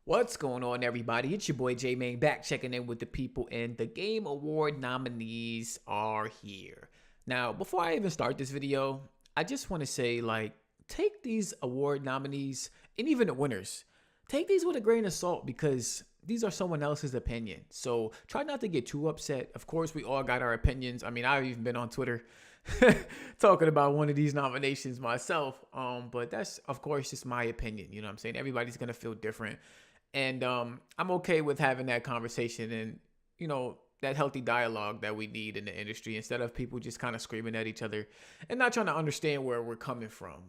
What's going on, everybody? It's your boy J Main back checking in with the people, and the Game Award nominees are here. Now, before I even start this video, I just want to say, take these award nominees and even the winners, take these with a grain of salt because these are someone else's opinion. So try not to get too upset. Of course, we all got our opinions. I mean, I've even been on Twitter talking about one of these nominations myself. But that's, of course, just my opinion. You know what I'm saying? Everybody's going to feel different. And I'm okay with having that conversation and, that healthy dialogue that we need in the industry instead of people just kind of screaming at each other and not trying to understand where we're coming from.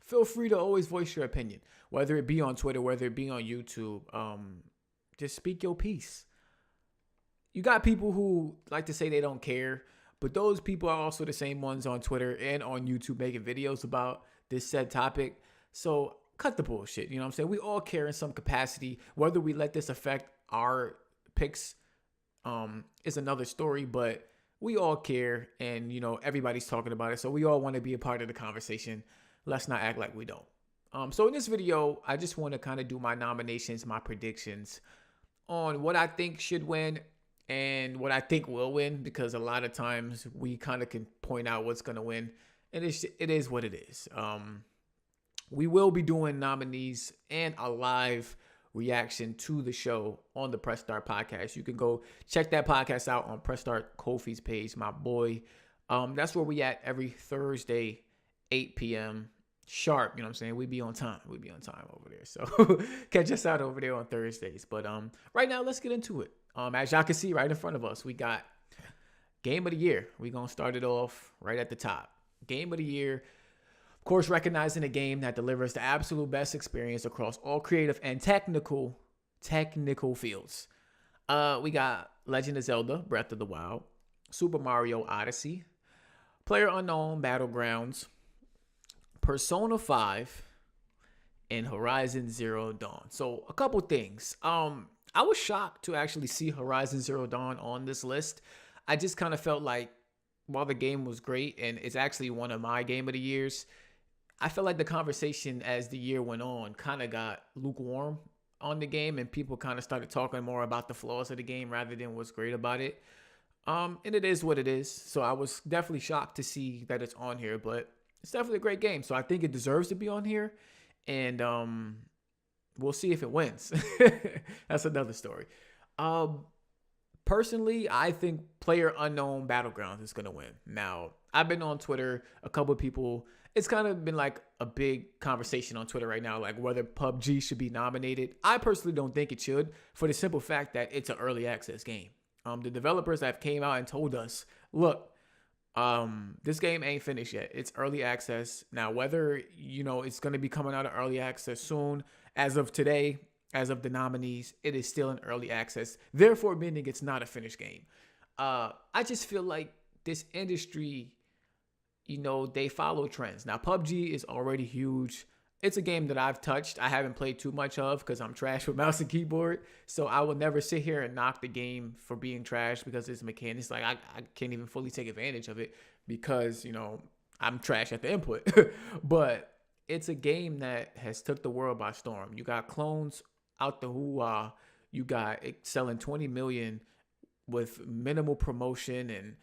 Feel free to always voice your opinion, whether it be on Twitter, whether it be on YouTube. Just speak your piece. You got people who like to say they don't care, but those people are also the same ones on Twitter and on YouTube making videos about this said topic. So cut the bullshit. You know what I'm saying? We all care in some capacity. Whether we let this affect our picks is another story, but we all care, and everybody's talking about it. So we all want to be a part of the conversation. Let's not act like we don't. So in this video, I just want to kind of do my nominations, my predictions on what I think should win and what I think will win, because a lot of times we kind of can point out what's going to win, and it is what it is. We will be doing nominees and a live reaction to the show on the Press Start podcast. You can go check that podcast out on Press Start Kofi's page, my boy. That's where we at every Thursday, 8 p.m. sharp. You know what I'm saying? We be on time. We be on time over there. So catch us out over there on Thursdays. But right now, let's get into it. As y'all can see right in front of us, we got Game of the Year. We're going to start it off right at the top. Game of the Year. Of course, recognizing a game that delivers the absolute best experience across all creative and technical fields. We got Legend of Zelda, Breath of the Wild, Super Mario Odyssey, PlayerUnknown Battlegrounds, Persona 5, and Horizon Zero Dawn. So a couple things. I was shocked to actually see Horizon Zero Dawn on this list. I just kind of felt like while the game was great and it's actually one of my Game of the Years, I felt like the conversation as the year went on kind of got lukewarm on the game, and people kind of started talking more about the flaws of the game rather than what's great about it. And it is what it is. So I was definitely shocked to see that it's on here, but it's definitely a great game. So I think it deserves to be on here, and we'll see if it wins. That's another story. Personally, I think PlayerUnknown Battlegrounds is going to win. Now, I've been on Twitter, a couple of people, it's kind of been like a big conversation on Twitter right now, like whether PUBG should be nominated. I personally don't think it should, for the simple fact that it's an early access game. The developers have came out and told us, look, this game ain't finished yet. It's early access. Now, whether, it's going to be coming out of early access soon, as of today, as of the nominees, it is still in early access, therefore meaning it's not a finished game. I just feel like this industry, they follow trends. Now, PUBG is already huge. It's a game that I've touched. I haven't played too much of because I'm trash with mouse and keyboard. So I will never sit here and knock the game for being trash because its mechanics. Like, I can't even fully take advantage of it because, I'm trash at the input. But it's a game that has took the world by storm. You got clones out the hoo-ah. You got it selling 20 million with minimal promotion, and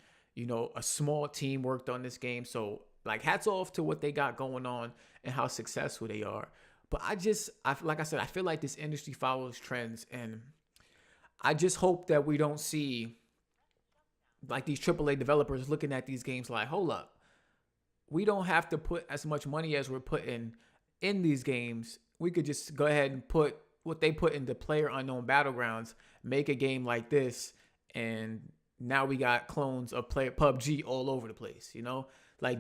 a small team worked on this game. So hats off to what they got going on and how successful they are. But like I said, I feel like this industry follows trends, and I just hope that we don't see these AAA developers looking at these games like, hold up, we don't have to put as much money as we're putting in these games. We could just go ahead and put what they put into PlayerUnknown Battlegrounds, make a game like this, and now we got clones of PUBG all over the place.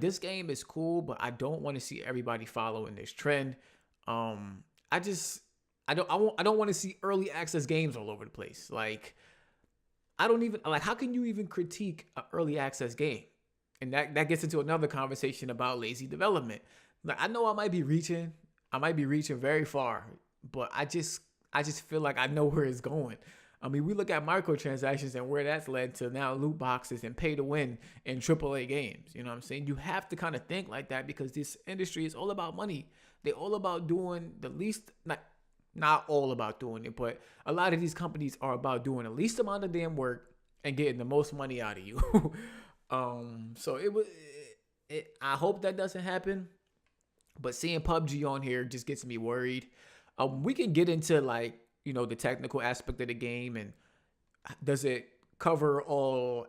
This game is cool, but I don't want to see everybody following this trend. I don't want to see early access games all over the place. How can you even critique an early access game? And that gets into another conversation about lazy development. I know I might be reaching very far, but I just feel like I know where it's going. I mean, we look at microtransactions and where that's led to now loot boxes and pay to win in AAA games. You know what I'm saying? You have to kind of think like that because this industry is all about money. They're all about doing the least, not all about doing it, but a lot of these companies are about doing the least amount of damn work and getting the most money out of you. So it was. I hope that doesn't happen. But seeing PUBG on here just gets me worried. We can get into like the technical aspect of the game and does it cover all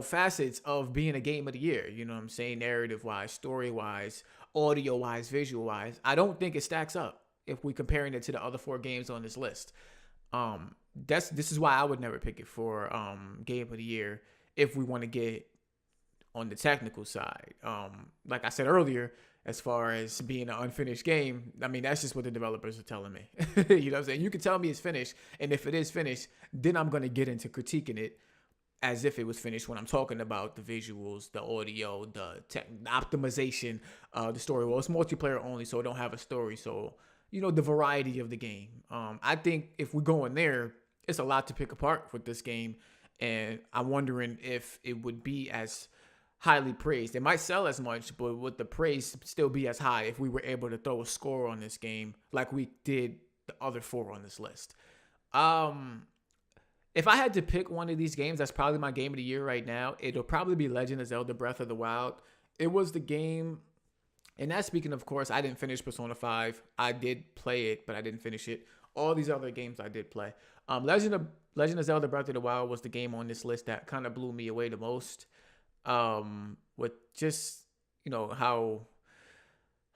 facets of being a game of the year. You know what I'm saying? Narrative wise, story wise, audio wise, visual wise. I don't think it stacks up if we comparing it to the other 4 games on this list. This is why I would never pick it for game of the year if we want to get on the technical side. Like I said earlier, as far as being an unfinished game, I mean, that's just what the developers are telling me. You know what I'm saying? You can tell me it's finished, and if it is finished, then I'm going to get into critiquing it as if it was finished when I'm talking about the visuals, the audio, the optimization, the story. Well, it's multiplayer only, so it don't have a story. So, the variety of the game. I think if we go in there, it's a lot to pick apart with this game, and I'm wondering if it would be as highly praised. It might sell as much, but would the praise still be as high if we were able to throw a score on this game like we did the other 4 on this list? If I had to pick one of these games, that's probably my game of the year right now. It'll probably be Legend of Zelda Breath of the Wild. It was the game, and that's speaking, of course, I didn't finish Persona 5. I did play it, but I didn't finish it. All these other games I did play. Legend of Zelda Breath of the Wild was the game on this list that kind of blew me away the most. With just how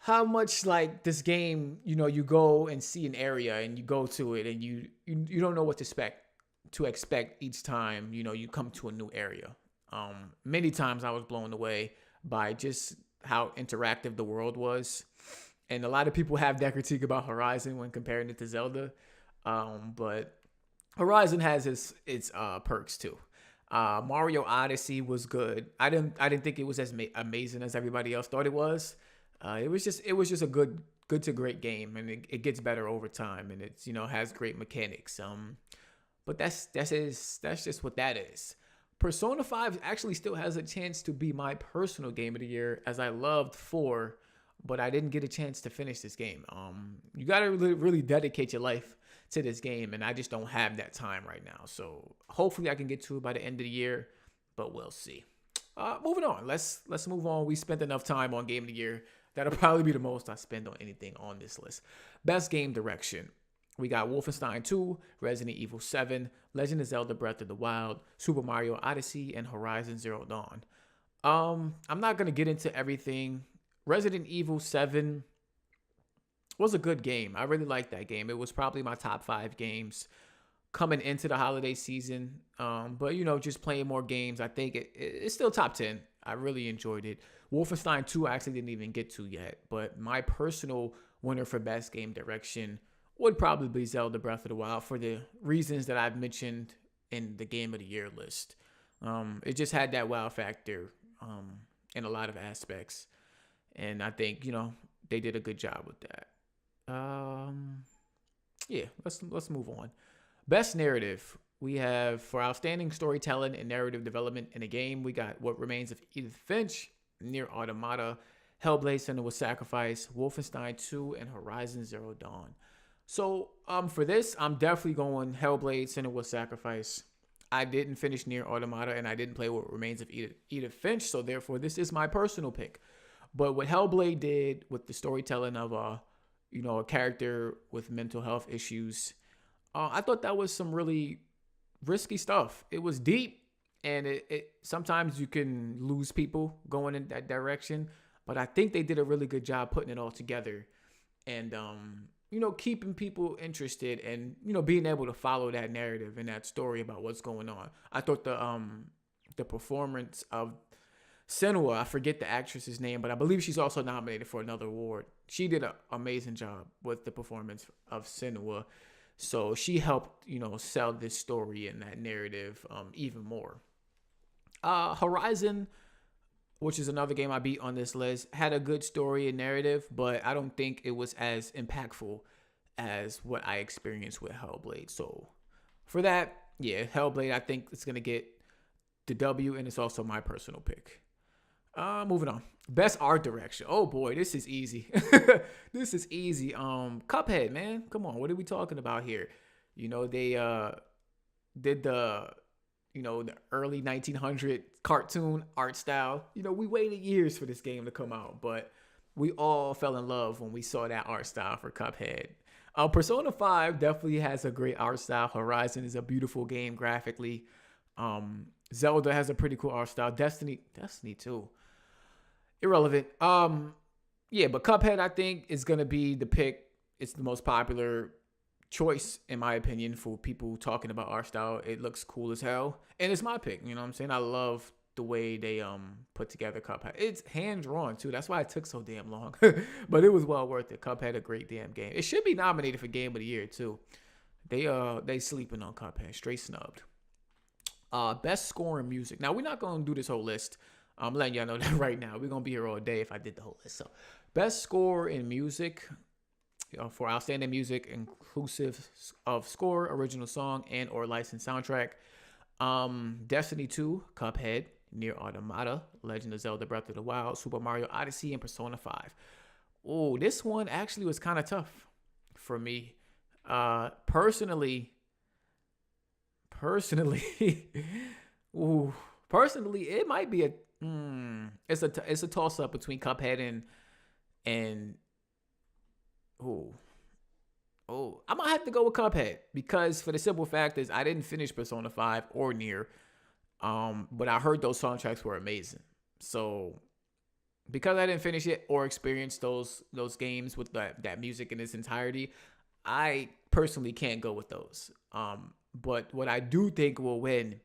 much like this game, you go and see an area and you go to it and you don't know what to expect each time you come to a new area. Many times I was blown away by just how interactive the world was, and a lot of people have that critique about Horizon when comparing it to Zelda, but Horizon has its perks too. Mario Odyssey was good. I didn't think it was as amazing as everybody else thought it was. It was just a good to great game, and it gets better over time, and it's has great mechanics. But that's just what that is. Persona 5 actually still has a chance to be my personal game of the year, as I loved 4, but I didn't get a chance to finish this game. You gotta really dedicate your life to this game, and I just don't have that time right now. So hopefully I can get to it by the end of the year, but we'll see. Moving on, let's move on. We spent enough time on game of the year. That'll probably be the most I spend on anything on this list. Best game direction. We got Wolfenstein 2, Resident Evil 7, Legend of Zelda Breath of the Wild, Super Mario Odyssey, and Horizon Zero Dawn. I'm not gonna get into everything. Resident Evil 7 was a good game. I really liked that game. It was probably my top 5 games coming into the holiday season. But just playing more games, I think it's still top 10. I really enjoyed it. Wolfenstein 2 I actually didn't even get to yet, but my personal winner for best game direction would probably be Zelda Breath of the Wild for the reasons that I've mentioned in the game of the year list. It just had that wow factor in a lot of aspects, and I think they did a good job with that. Yeah, let's move on. Best narrative. We have for outstanding storytelling and narrative development in a game, we got What Remains of Edith Finch, Nier Automata, Hellblade: Senua's Sacrifice, Wolfenstein 2, and Horizon Zero Dawn. So for this, I'm definitely going Hellblade: Senua's Sacrifice. I didn't finish Nier Automata, and I didn't play What Remains of Edith Finch, so therefore this is my personal pick. But what Hellblade did with the storytelling of a character with mental health issues, I thought that was some really risky stuff. It was deep, and it sometimes you can lose people going in that direction, but I think they did a really good job putting it all together, and keeping people interested, and being able to follow that narrative and that story about what's going on. I thought the performance of Senua, I forget the actress's name, but I believe she's also nominated for another award. She did an amazing job with the performance of Senua. So she helped, sell this story and that narrative even more. Horizon, which is another game I beat on this list, had a good story and narrative, but I don't think it was as impactful as what I experienced with Hellblade. So for that, yeah, Hellblade, I think it's going to get the W, and it's also my personal pick. Moving on. Best art direction. Oh boy, this is easy. This is easy. Cuphead, man. Come on, what are we talking about here? They did the early 1900 cartoon art style. We waited years for this game to come out, but we all fell in love when we saw that art style for Cuphead. Persona 5 definitely has a great art style. Horizon is a beautiful game graphically. Zelda has a pretty cool art style. Destiny too. Irrelevant. Yeah, but Cuphead I think is gonna be the pick. It's the most popular choice in my opinion for people talking about art style. It looks cool as hell, and it's my pick. You know what I'm saying? I love the way they put together Cuphead. It's hand drawn too. That's why it took so damn long, but it was well worth it. Cuphead a great damn game. It should be nominated for Game of the Year too. They sleeping on Cuphead, straight snubbed. Best score in music. Now we're not gonna do this whole list. I'm letting y'all know that right now. We're gonna be here all day if I did the whole list. So, best score in music. For outstanding music inclusive of score, original song, and or licensed soundtrack. Destiny 2, Cuphead, Nier Automata, Legend of Zelda Breath of the Wild, Super Mario Odyssey, and Persona 5. Oh, this one actually was kind of tough for me. Personally, ooh, personally, it might be it's a toss up between Cuphead and I'm gonna have to go with Cuphead because for the simple fact is I didn't finish Persona 5 or Nier, but I heard those soundtracks were amazing. So because I didn't finish it or experience those games with that music in its entirety, I personally can't go with those. But what I do think will win,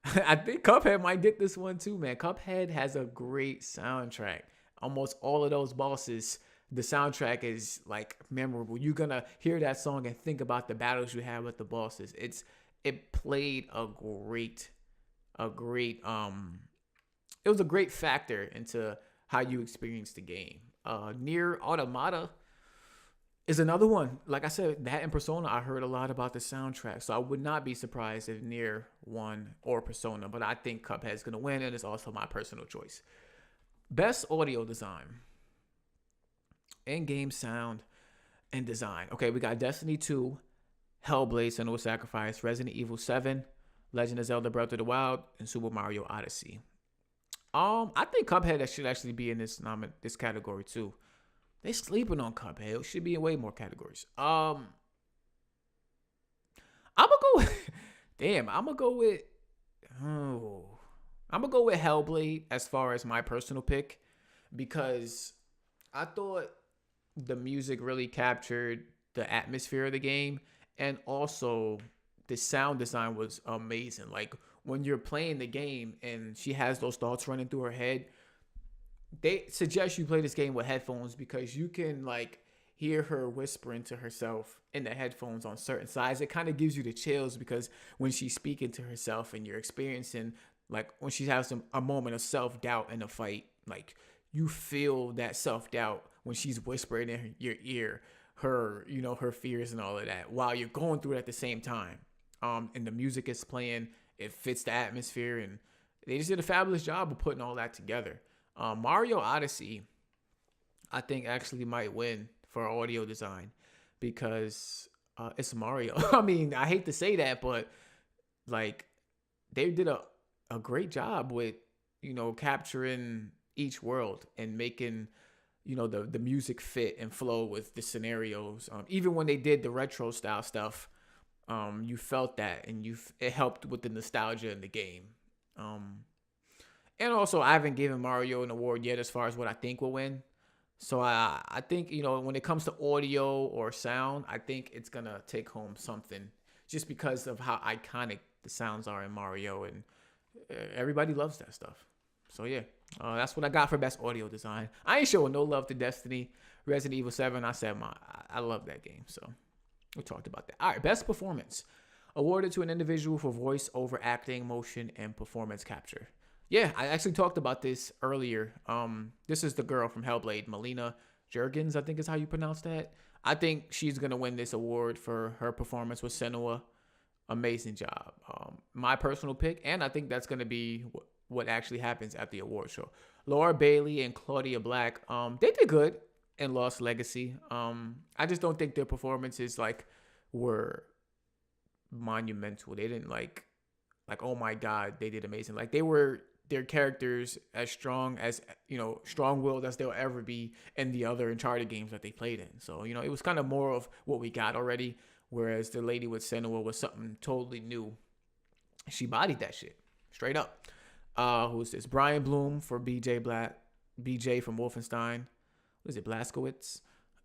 I think Cuphead might get this one too, man. Cuphead has a great soundtrack. Almost all of those bosses, the soundtrack is like memorable. You're gonna hear that song and think about the battles you had with the bosses. It played a great it was a great factor into how you experience the game. Nier Automata is another one. Like I said, that and Persona, I heard a lot about the soundtrack. So I would not be surprised if Nier won or Persona, but I think Cuphead is gonna win, and it's also my personal choice. Best audio design. In-game sound and design. Okay, we got Destiny 2, Hellblade: Senua's Sacrifice, Resident Evil 7, Legend of Zelda Breath of the Wild, and Super Mario Odyssey. I think Cuphead should actually be in this category too. They sleeping on Cuphead. It should be in way more categories. I'm gonna go. Damn, I'm gonna go with. Oh, I'm gonna go with Hellblade as far as my personal pick because I thought the music really captured the atmosphere of the game, and also the sound design was amazing. Like when you're playing the game and she has those thoughts running through her head, they suggest you play this game with headphones because you can like hear her whispering to herself in the headphones on certain sides. It kind of gives you the chills because when she's speaking to herself and you're experiencing like when she has a moment of self-doubt in a fight, like you feel that self-doubt when she's whispering in your ear her fears and all of that while you're going through it at the same time. And the music is playing, it fits the atmosphere, and they just did a fabulous job of putting all that together. Mario Odyssey, I think actually might win for audio design because it's Mario. I mean, I hate to say that, but like they did a great job with, capturing each world and making, the music fit and flow with the scenarios. Even when they did the retro style stuff, you felt that and it helped with the nostalgia in the game. And also, I haven't given Mario an award yet as far as what I think will win. So I think, when it comes to audio or sound, I think it's going to take home something just because of how iconic the sounds are in Mario. And everybody loves that stuff. So, yeah, that's what I got for best audio design. I ain't showing no love to Destiny. Resident Evil 7, I said I love that game. So we talked about that. All right, best performance. Awarded to an individual for voice over acting, motion, and performance capture. Yeah, I actually talked about this earlier. This is the girl from Hellblade, Melina Juergens, I think is how you pronounce that. I think she's going to win this award for her performance with Senua. Amazing job. My personal pick, and I think that's going to be what actually happens at the award show. Laura Bailey and Claudia Black, they did good in Lost Legacy. I just don't think their performances like were monumental. They didn't like oh my god, they did amazing. Like they were their characters as strong as, strong-willed as they'll ever be in the other Uncharted games that they played in. So, it was kind of more of what we got already, whereas the lady with Senua was something totally new. She bodied that shit straight up. Who's this? Brian Bloom for BJ from Wolfenstein. What is it? Blazkowicz.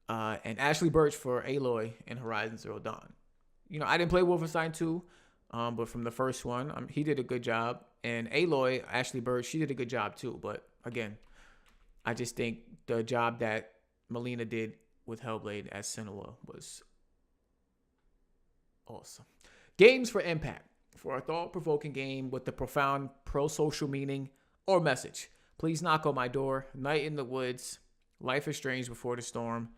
And Ashley Birch for Aloy in Horizon Zero Dawn. I didn't play Wolfenstein 2, but from the first one, he did a good job. And Aloy, Ashley Birch, she did a good job too. But again, I just think the job that Melina did with Hellblade as Senua was awesome. Games for Impact. For a thought-provoking game with a profound pro-social meaning or message, please knock on my door. Night in the Woods, Life is Strange Before the Storm.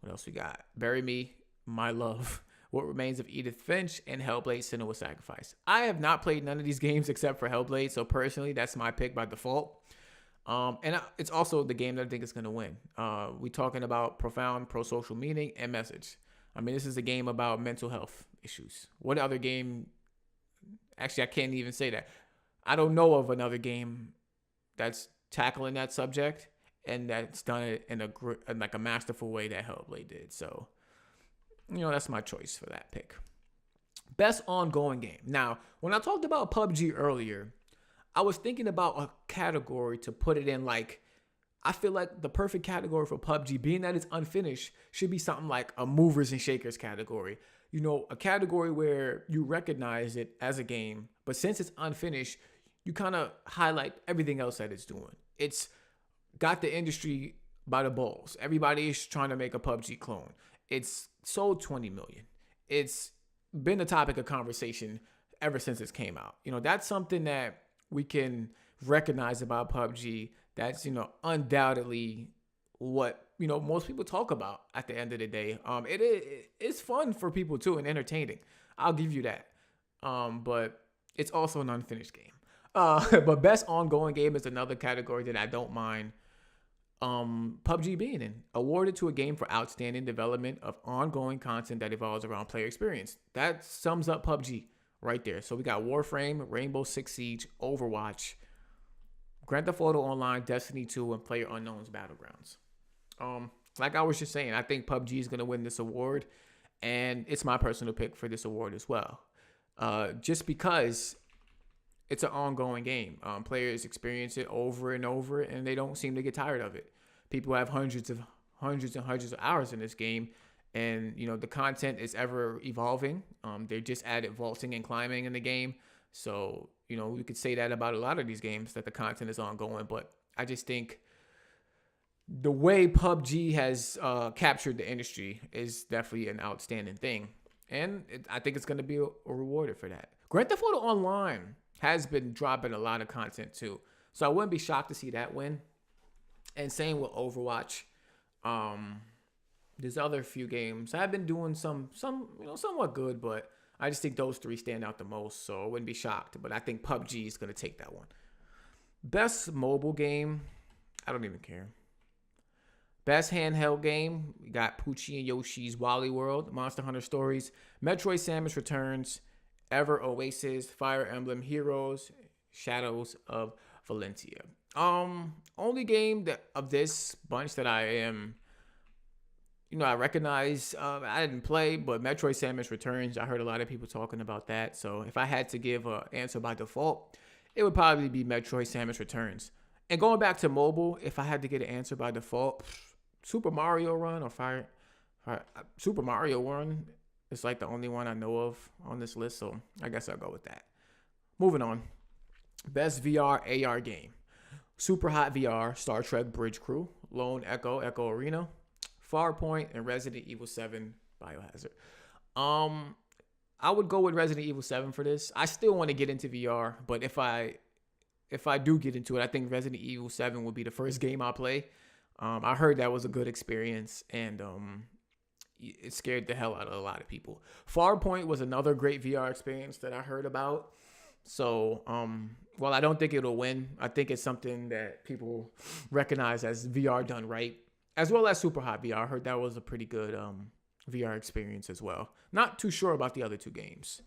What else we got? Bury Me, My Love, What Remains of Edith Finch, and Hellblade: Senua's Sacrifice. I have not played none of these games except for Hellblade, so personally, that's my pick by default. It's also the game that I think is going to win. We talking about profound pro-social meaning and message. I mean, this is a game about mental health issues. What other game... Actually, I can't even say that. I don't know of another game that's tackling that subject and that's done it in a masterful way that Hellblade did. So, that's my choice for that pick. Best ongoing game. Now, when I talked about PUBG earlier, I was thinking about a category to put it in. Like, I feel like the perfect category for PUBG, being that it's unfinished, should be something like a movers and shakers category. A category where you recognize it as a game, but since it's unfinished, you kind of highlight everything else that it's doing. It's got the industry by the balls. Everybody is trying to make a PUBG clone. It's sold 20 million. It's been the topic of conversation ever since it came out. That's something that we can recognize about PUBG. That's, undoubtedly what most people talk about at the end of the day. It's fun for people too and entertaining. I'll give you that. But it's also an unfinished game. But best ongoing game is another category that I don't mind PUBG being in. Awarded to a game for outstanding development of ongoing content that evolves around player experience. That sums up PUBG right there. So we got Warframe, Rainbow Six Siege, Overwatch, Grand Theft Auto Online, Destiny 2, and PlayerUnknown's Battlegrounds. Like I was just saying, I think PUBG is going to win this award, and it's my personal pick for this award as well. Just because it's an ongoing game. Players experience it over and over, and they don't seem to get tired of it. People have hundreds and hundreds of hours in this game, and the content is ever evolving. They just added vaulting and climbing in the game, so we could say that about a lot of these games, that the content is ongoing. But I just think the way PUBG has captured the industry is definitely an outstanding thing. And I think it's going to be rewarded for that. Grand Theft Auto Online has been dropping a lot of content too. So I wouldn't be shocked to see that win. And same with Overwatch. There's other few games. I've been doing some somewhat good, but I just think those three stand out the most. So I wouldn't be shocked. But I think PUBG is going to take that one. Best mobile game. I don't even care. Best handheld game, we got Poochie and Yoshi's Wally World, Monster Hunter Stories, Metroid Samus Returns, Ever Oasis, Fire Emblem Heroes, Shadows of Valentia. Only game of this bunch that I am, I recognize, I didn't play, but Metroid Samus Returns, I heard a lot of people talking about that. So if I had to give an answer by default, it would probably be Metroid Samus Returns. And going back to mobile, if I had to get an answer by default, Super Mario Run or Super Mario Run is like the only one I know of on this list, so I guess I'll go with that. Moving on. Best VR AR game. Super Hot VR, Star Trek Bridge Crew, Lone Echo, Echo Arena, Farpoint, and Resident Evil 7 Biohazard. I would go with Resident Evil 7 for this. I still want to get into VR, but if I do get into it, I think Resident Evil 7 will be the first game I play. I heard that was a good experience, and it scared the hell out of a lot of people. Farpoint was another great VR experience that I heard about. So, while I don't think it'll win, I think it's something that people recognize as VR done right, as well as Super Hot VR. I heard that was a pretty good VR experience as well. Not too sure about the other two games.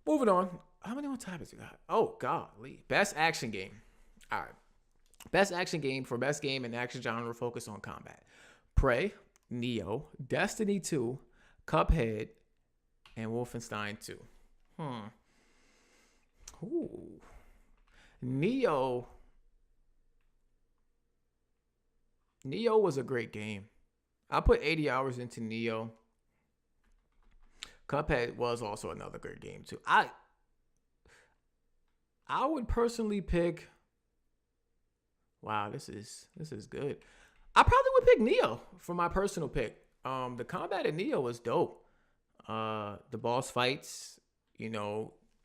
Moving on. How many more topics we got? Oh, golly. Best action game. All right. Best action game for best game in action genre focused on combat. Prey, Neo, Destiny 2, Cuphead, and Wolfenstein 2. Ooh. Neo was a great game. I put 80 hours into Neo. Cuphead was also another great game too. I would personally pick. Wow, this is good. I probably would pick Neo for my personal pick. The combat in Neo was dope. The boss fights,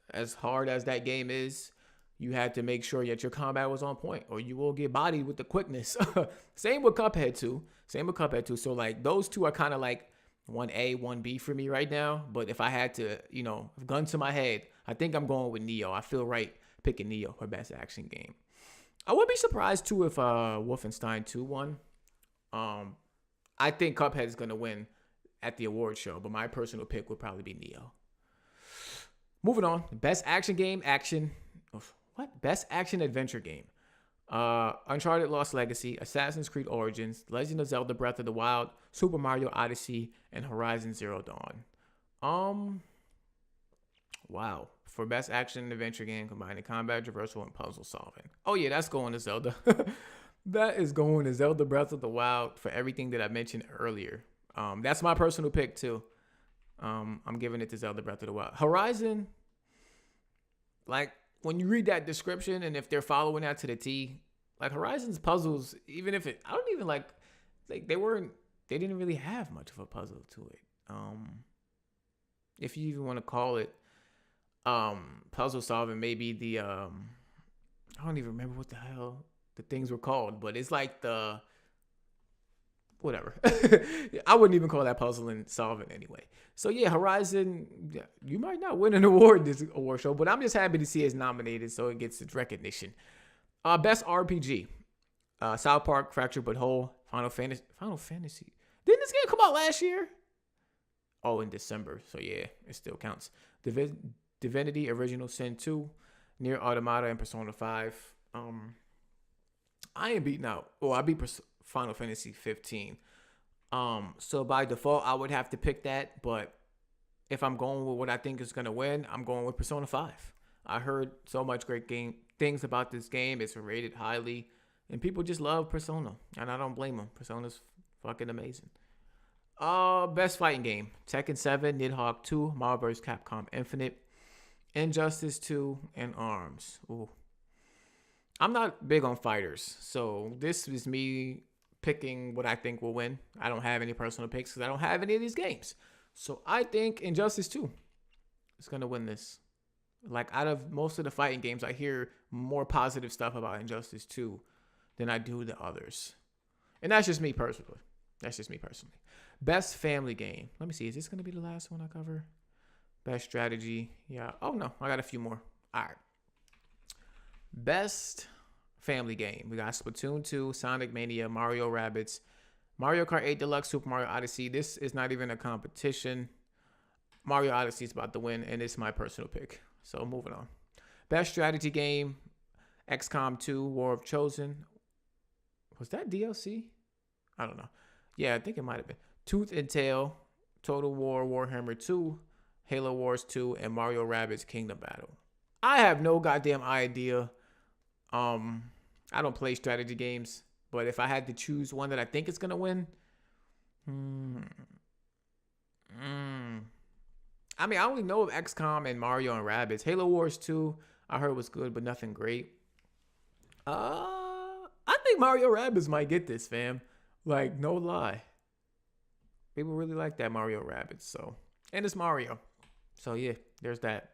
as hard as that game is, you had to make sure that your combat was on point, or you will get bodied with the quickness. Same with Cuphead 2. So like those two are kind of like 1A, 1B for me right now. But if I had to, gun to my head, I think I'm going with Neo. I feel right picking Neo for best action game. I would be surprised too if Wolfenstein 2 won. I think Cuphead is gonna win at the award show, but my personal pick would probably be Neo. Moving on, best action game, Best action adventure game. Uncharted Lost Legacy, Assassin's Creed Origins, Legend of Zelda Breath of the Wild, Super Mario Odyssey, and Horizon Zero Dawn. Wow. For best action adventure game combining combat, traversal, and puzzle solving. Oh yeah, that's going to Zelda. That is going to Zelda Breath of the Wild for everything that I mentioned earlier. That's my personal pick too. I'm giving it to Zelda Breath of the Wild. Horizon, like when you read that description and if they're following that to the T, like Horizon's puzzles, even if I don't even like they didn't really have much of a puzzle to it. If you even want to call it puzzle solving, maybe the I don't even remember what the hell the things were called, but it's like the whatever. I wouldn't even call that puzzle and solving anyway. So yeah, Horizon, you might not win an award this award show, but I'm just happy to see it's nominated so it gets its recognition. Best RPG. South Park, Fractured But Whole, Final Fantasy. Didn't this game come out last year? Oh, in December. So yeah, it still counts. Divinity, Original Sin 2, Nier Automata, and Persona 5. I ain't beating out. I beat Final Fantasy 15. So by default, I would have to pick that. But if I'm going with what I think is going to win, I'm going with Persona 5. I heard so much great things about this game. It's rated highly. And people just love Persona. And I don't blame them. Persona's fucking amazing. Best fighting game. Tekken 7, Nidhogg 2, Marvel vs. Capcom Infinite, Injustice 2, and ARMS. Ooh. I'm not big on fighters, so this is me picking what I think will win. I don't have any personal picks because I don't have any of these games. So I think Injustice 2 is going to win this. Like, out of most of the fighting games, I hear more positive stuff about Injustice 2 than I do the others. And that's just me personally. Best family game. Let me see. Is this going to be the last one I cover? Best strategy. Yeah. Oh, no. I got a few more. All right. Best family game. We got Splatoon 2, Sonic Mania, Mario Rabbids, Mario Kart 8 Deluxe, Super Mario Odyssey. This is not even a competition. Mario Odyssey is about to win, and it's my personal pick. So moving on. Best strategy game. XCOM 2, War of Chosen. Was that DLC? I don't know. Yeah, I think it might have been. Tooth and Tail, Total War, Warhammer 2, Halo Wars 2, and Mario Rabbids Kingdom Battle. I have no goddamn idea. I don't play strategy games, but if I had to choose one that I think is gonna win, I mean, I only know of XCOM and Mario and Rabbids. Halo Wars 2, I heard was good, but nothing great. I think Mario Rabbids might get this, fam. Like, no lie. People really like that Mario Rabbids, so. And it's Mario. So, yeah, there's that.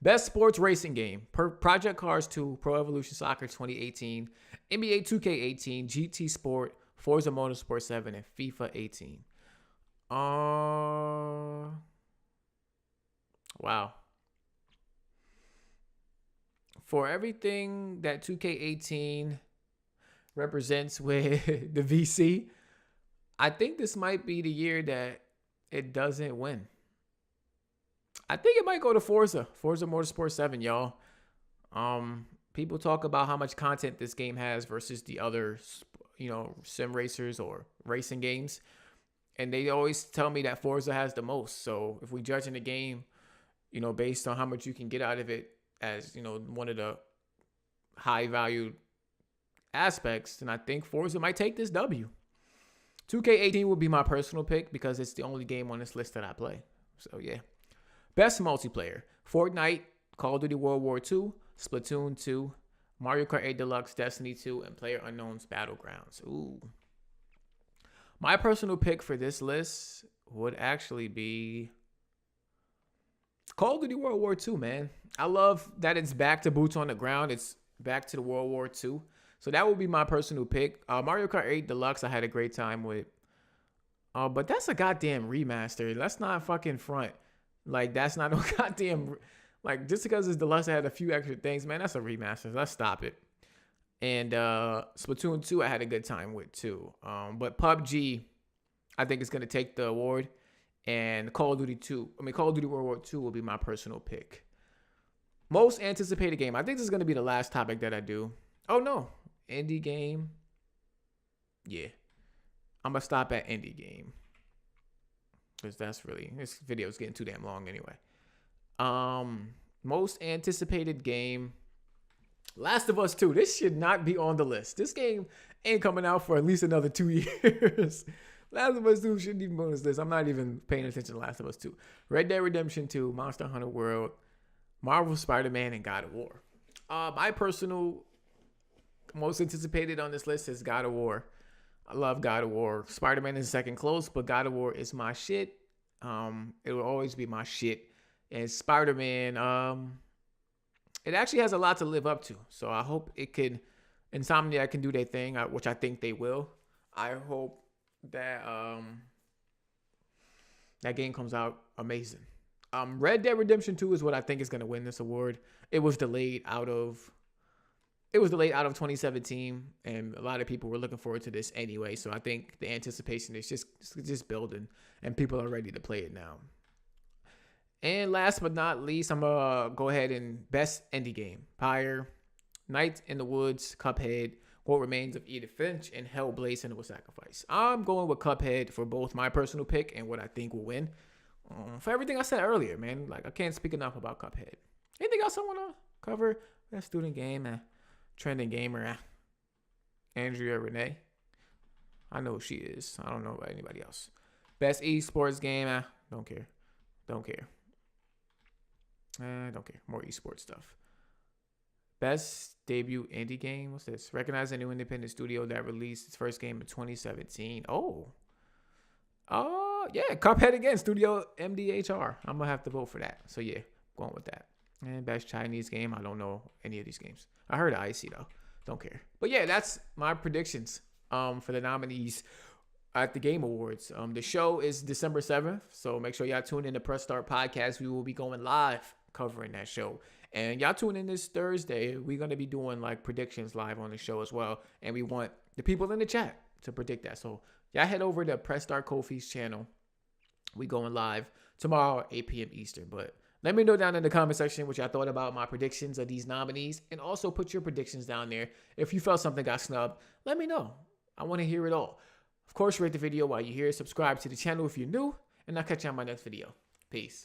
Best sports racing game. Project Cars 2, Pro Evolution Soccer 2018, NBA 2K18, GT Sport, Forza Motorsport 7, and FIFA 18. Wow. for everything that 2K18 represents with the VC, I think this might be the year that it doesn't win. I think it might go to Forza Motorsport 7, y'all. People talk about how much content this game has versus the other, sim racers or racing games. And they always tell me that Forza has the most. So if we judge in the game, based on how much you can get out of it as, one of the high valued aspects, then I think Forza might take this W. 2K18 would be my personal pick because it's the only game on this list that I play. So yeah. Best multiplayer: Fortnite, Call of Duty World War II, Splatoon 2, Mario Kart 8 Deluxe, Destiny 2, and PlayerUnknown's Battlegrounds. Ooh. My personal pick for this list would actually be Call of Duty World War II, man. I love that it's back to boots on the ground. It's back to the World War II. So that would be my personal pick. Mario Kart 8 Deluxe, I had a great time with. But that's a goddamn remaster. Let's not fucking front. Like, that's not no goddamn... Like, just because it's Deluxe, I had a few extra things, man, that's a remaster. Let's stop it. And Splatoon 2, I had a good time with, too. But PUBG, I think is going to take the award. And Call of Duty World War II will be my personal pick. Most anticipated game. I think this is going to be the last topic that I do. Oh, no. Indie game. Yeah. I'm going to stop at indie game. Because this video is getting too damn long anyway. Most anticipated game. Last of Us 2. This should not be on the list. This game ain't coming out for at least another 2 years. Last of Us 2 shouldn't even be on this list. I'm not even paying attention to Last of Us 2. Red Dead Redemption 2, Monster Hunter World, Marvel Spider-Man, and God of War. My personal most anticipated on this list is God of War. I love God of War. Spider-Man is second close, but God of War is my shit. It will always be my shit. And Spider-Man, it actually has a lot to live up to. So I hope Insomniac can do their thing, which I think they will. I hope that that game comes out amazing. Red Dead Redemption 2 is what I think is going to win this award. It was delayed out of 2017, and a lot of people were looking forward to this anyway. So I think the anticipation is just building, and people are ready to play it now. And last but not least, I'm gonna go ahead and best indie game: Pyre, Night in the Woods, Cuphead, What Remains of Edith Finch, and Hellblade: Senua's Sacrifice. I'm going with Cuphead for both my personal pick and what I think will win. For everything I said earlier, man, like I can't speak enough about Cuphead. Anything else I want to cover? Best student game, trending gamer, Andrea Renee. I know who she is. I don't know about anybody else. Best esports game, don't care. Don't care. More esports stuff. Best debut indie game. What's this? Recognize a new independent studio that released its first game in 2017. Yeah, Cuphead again. Studio MDHR. I'm gonna have to vote for that. So yeah, going with that. And best Chinese game. I don't know any of these games. I heard of Icy though. Don't care. But yeah, that's my predictions for the nominees at the Game Awards. The show is December 7th, so make sure y'all tune in to Press Start Podcast. We will be going live covering that show. And y'all tune in this Thursday. We're going to be doing like predictions live on the show as well. And we want the people in the chat to predict that. So y'all head over to Press Start Kofi's channel. We going live tomorrow at 8 p.m. Eastern. But let me know down in the comment section what y'all thought about my predictions of these nominees. And also put your predictions down there. If you felt something got snubbed, let me know. I want to hear it all. Of course, rate the video while you're here. Subscribe to the channel if you're new. And I'll catch you on my next video. Peace.